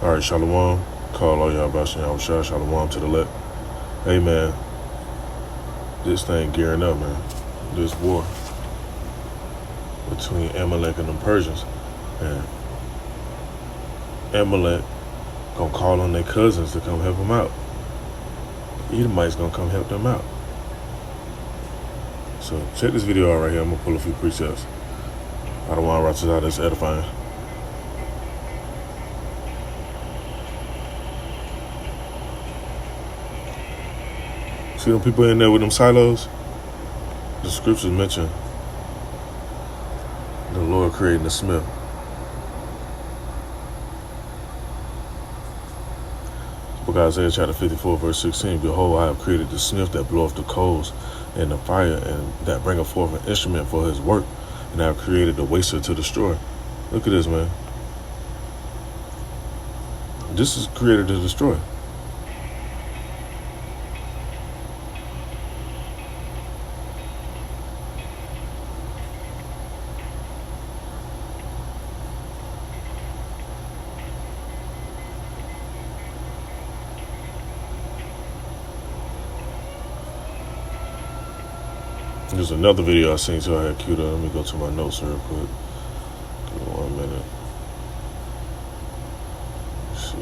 All right, Shalom. Call all y'all about Shalom to the left. Hey, man, this thing gearing up, man. This war between Amalek and the Persians. And Amalek gonna call on their cousins to come help them out. Edomites gonna come help them out. So check this video out right here. I'm gonna pull a few precepts. I don't want to watch this out. It's edifying. See them people in there with them silos? The scriptures mention the Lord creating the smith. Book of Isaiah chapter 54 verse 16. Behold, I have created the smith that bloweth the coals and the fire, and that bringeth forth an instrument for his work, and I have created the waster to destroy. Look at this, man. This is created to destroy. There's another video I seen, so I had queued up. Let me go to my notes real quick. Give me 1 minute. Let's see.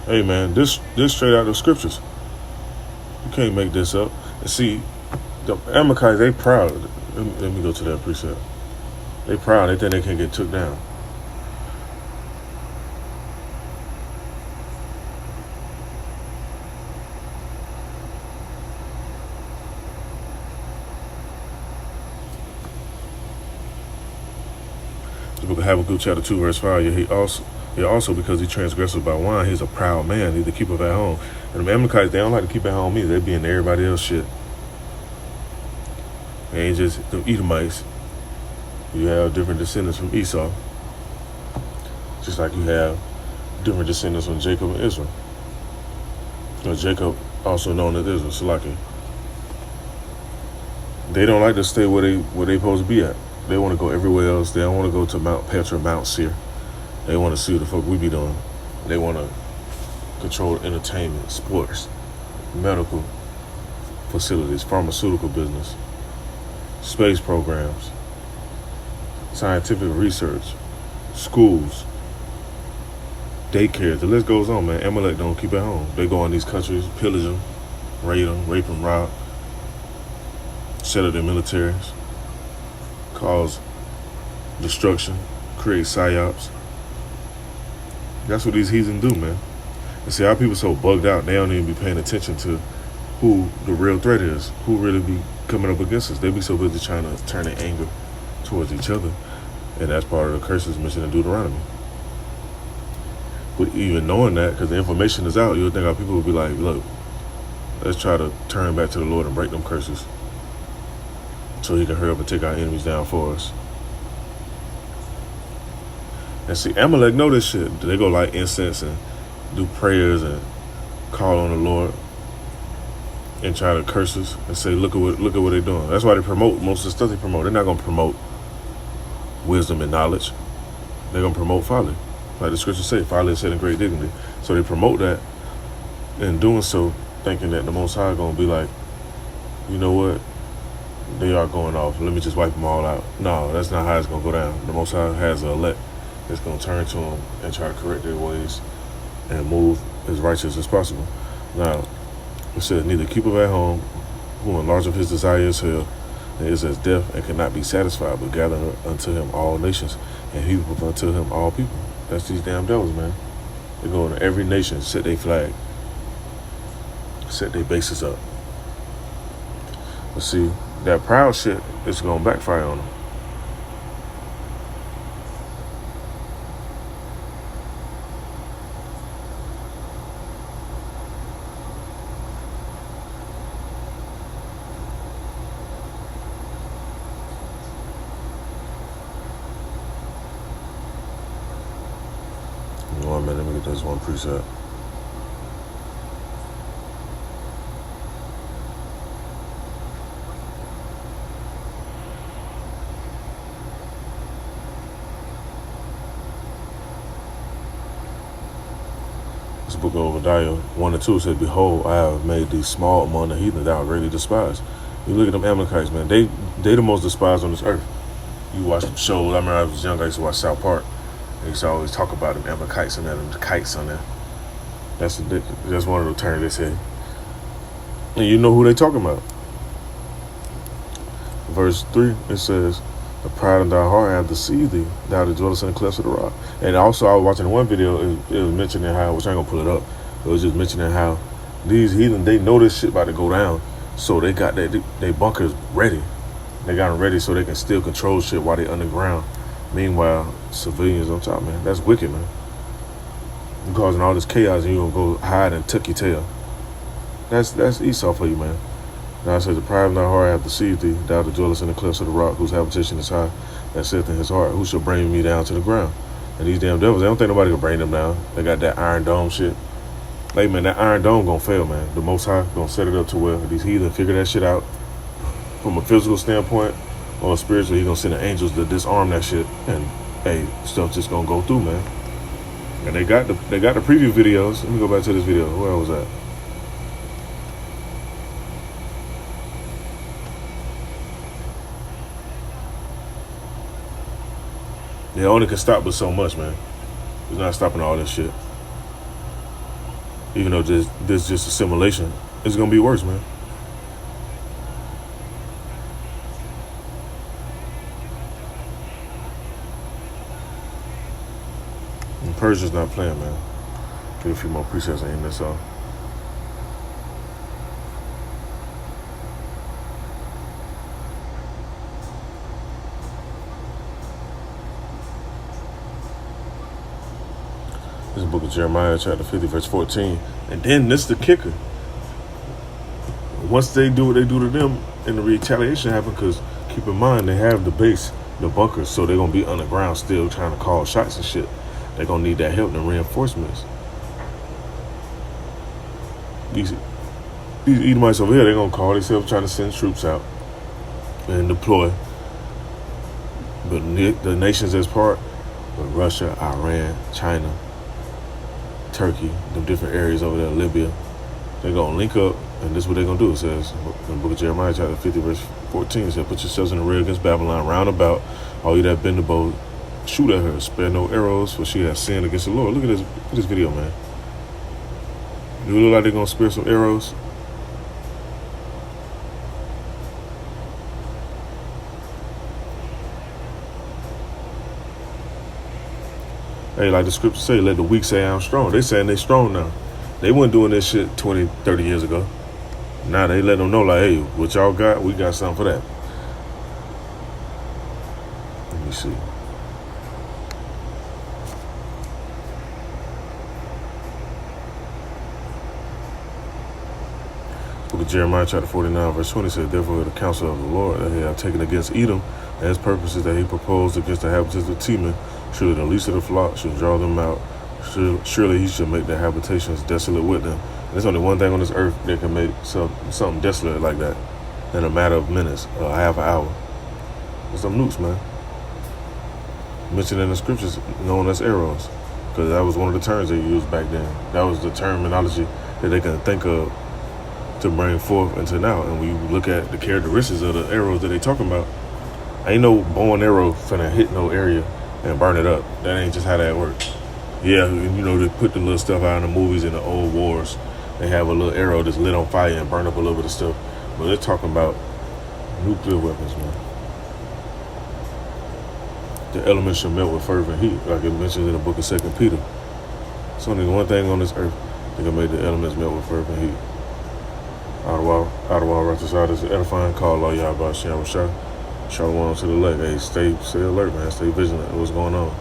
Hey, man, this straight out of the scriptures. You can't make this up. And see, the Amalekites, they proud. Let me go to that precept. They proud. They think they can get took down. The book of Habakkuk chapter 2 verse 5. Yet also because he transgresses by wine, he's a proud man. He to keep it at home. And the Amalekites, they don't like to keep it at home either. They be in everybody else shit. They ain't just the Edomites. You have different descendants from Esau. Just like you have different descendants from Jacob and Israel. Or Jacob, also known as Israel, Salaki. They don't like to stay where they supposed to be at. They want to go everywhere else. They don't want to go to Mount Petra, Mount Seir. They want to see what the fuck we be doing. They want to control entertainment, sports, medical facilities, pharmaceutical business, space programs, scientific research, schools, daycare. The list goes on, man. Amalek don't keep it home. They go in these countries, pillage them, raid them, rape them, rob, set up their militaries, cause destruction, create psyops. That's what these heathen do, man. And see, our people so bugged out, they don't even be paying attention to who the real threat is, who really be coming up against us. They be so busy trying to turn their anger towards each other. And that's part of the curses mentioned in Deuteronomy. But even knowing that, because the information is out, you'll think our people will be like, look, let's try to turn back to the Lord and break them curses so he can hurry up and take our enemies down for us. And see, Amalek know this shit. They go light incense and do prayers and call on the Lord and try to curse us and say, look at what they're doing. That's why they promote most of the stuff they promote. They're not going to promote wisdom and knowledge. They're going to promote folly. Like the scriptures say, folly is set in great dignity. So they promote that, and doing so, thinking that the Most High going to be like, you know what? They are going off. Let me just wipe them all out. No, that's not how it's going to go down. The Most High has an elect that's going to turn to them and try to correct their ways and move as righteous as possible. Now, it says, neither keepeth at home, who enlargeth his desire is hell, and is as deaf and cannot be satisfied, but gather unto him all nations, and heapeth unto him all people. That's these damn devils, man. They go into every nation, set their flag, set their bases up. But see, that proud shit is going to backfire on them. Let me Look at this one precept. This book of Obadiah 1 and 2 said, "Behold, I have made thee small among the heathen, thou art greatly despised." You look at them Amalekites, man. They the most despised on this earth. You watch them shows. I remember I was young. I used to watch South Park. They used to always talk about them Amalekites and them kites on there. That's one of the terms they say. And you know who they talking about. Verse 3, it says, "The pride of thy heart hath deceived thee, thou that dwellest in the clefts of the rock." And also, I was watching one video, it was mentioning how, which I ain't gonna pull it up, it was just mentioning how these heathen, they know this shit about to go down, so they got they bunkers ready. They got them ready so they can still control shit while they underground. Meanwhile, civilians on top, man. That's wicked, man. You causing all this chaos and you gonna go hide and tuck your tail. That's Esau for you, man. Now it says, "The pride of thy heart hath deceived thee, thou that dwellest in the clefts of the rock, whose habitation is high, that saith in his heart, who shall bring me down to the ground?" And these damn devils, they don't think nobody can bring them down. They got that Iron Dome shit. Like, man, that Iron Dome gonna fail, man. The Most High gonna set it up to where these heathen figure that shit out. From a physical standpoint or spiritual, he gonna send the angels to disarm that shit, and hey, stuff just gonna go through, man. And they got the preview videos. Let me go back to this video. Where was that? They only can stop but so much, man. It's not stopping all this shit. Even though this is just a simulation, it's gonna be worse, man. And Persia's not playing, man. Get a few more presets in this off. This is the book of Jeremiah, chapter 50, verse 14. And then this is the kicker. Once they do what they do to them, and the retaliation happens, because keep in mind, they have the base, the bunkers, so they're going to be underground still trying to call shots and shit. They're going to need that help and reinforcements. These Edomites over here, they're going to call themselves trying to send troops out and deploy. But the nations that's part, with Russia, Iran, China, Turkey, them different areas over there, Libya, they're going to link up, and this is what they're going to do. It says in the book of Jeremiah, chapter 50, verse 14, it says, "Put yourselves in the rear against Babylon, round about, all you that bend the bow, shoot at her, spare no arrows, for she has sinned against the Lord." Look at this video, man. Do it look like they're going to spare some arrows? Hey, like the scripture say, let the weak say I'm strong. They saying they strong now. They weren't doing this shit 20, 30 years ago. Now they let them know, like, hey, what y'all got, we got something for that. Let me see. Book of Jeremiah, chapter 49, verse 20 says, "Therefore the counsel of the Lord that he have taken against Edom, and his purposes that he proposed against the inhabitants of Teman, surely the least of the flock should draw them out. Surely he should make their habitations desolate with them." And there's only one thing on this earth that can make something desolate like that in a matter of minutes, or half an hour. It's some nukes, man. Mentioned in the scriptures, known as arrows, because that was one of the terms they used back then. That was the terminology that they can think of to bring forth into now. And when you look at the characteristics of the arrows that they talking about, ain't no bow and arrow finna hit no area and burn it up. That ain't just how that works. Yeah, you know, they put the little stuff out in the movies in the old wars. They have a little arrow that's lit on fire and burn up a little bit of stuff. But they're talking about nuclear weapons, man. The elements shall melt with fervent heat, like it mentions in the book of 2 Peter. It's only one thing on this earth that can make the elements melt with fervent heat. Ottawa, Rochester, is edifying. Call all y'all about Shalom to the leg. Hey, stay alert, man. Stay vigilant. What's going on?